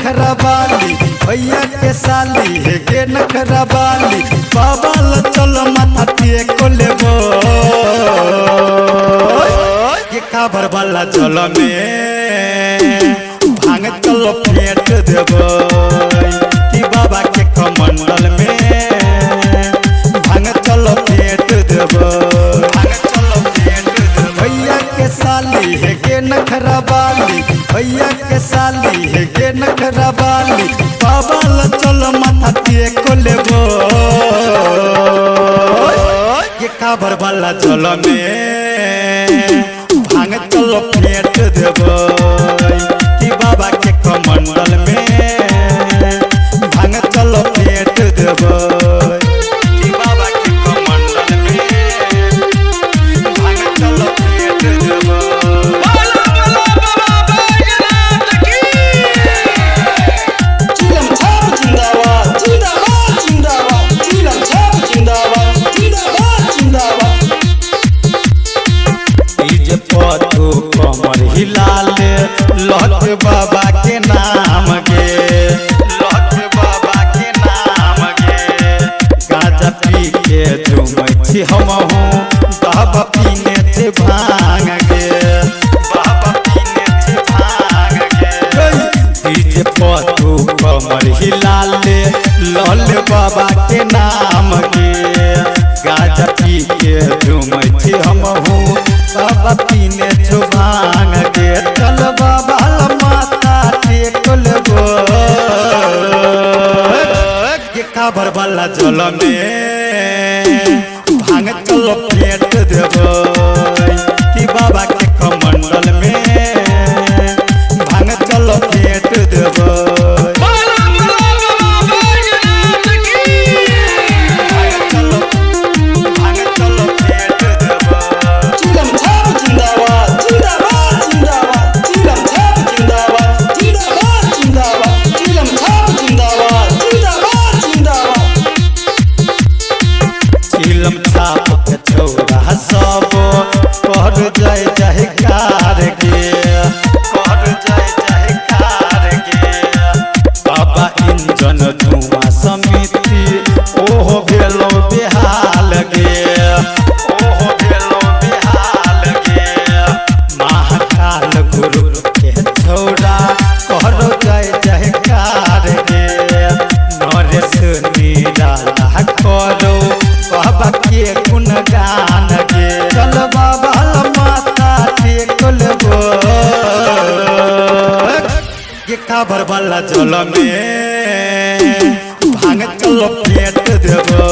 नखरा बाली भैया के साली है के नखरा बाली बाबा ल चल माथा टेक लेबो ये काबर वाला चल में भांग चलो फेंट देबो कि बाबा के कमंडल में भांग चलो फेंट देबो भैया के साली है के नखरा बाली भैया के साली है के नखरा बाली बाबा ल चल माथा टेक लेबो ये काबर वाला चल में भांग चलो फेंट देबो कि बाबा के कमंडल में भांग चलो फेंट देबो कि बाबा के कमंडल में भांग चलो फेंट देबो। कमर हिलाले लहट बाबा के नाम गे लहट बाबा के नाम गे गाजा पी के झूमै छी हमहू बाबा पीने थे भांग गे बाबा पीने थे भांग गे डीजे पतू कमर हिलाले लहल बाबा के नाम गे गाजा पी के झूमै छी हमहू बाबा पीने छो भांग गे चल बाबा माथा टेक लेबो ये काबर वाला जल में भांग चलो फेंट देबो कि बाबा के कमंडल में भांग चलो फेंट देबो। सब कर जाए चाहे कार गे कर जाए चाहे कार गे बाबा इंजन धुआं समिति ओहो भेलो बेहाल गे ओहो भेलो बेहाल गे महाकाल गुरु के छौड़ा कर जाए चाहे कार गे नरेश निराला करो बाबा के गुणगान गे चल बाबा माथा टेक लेबो ये काबर वाला जल में भांग चलो फेंट देबो।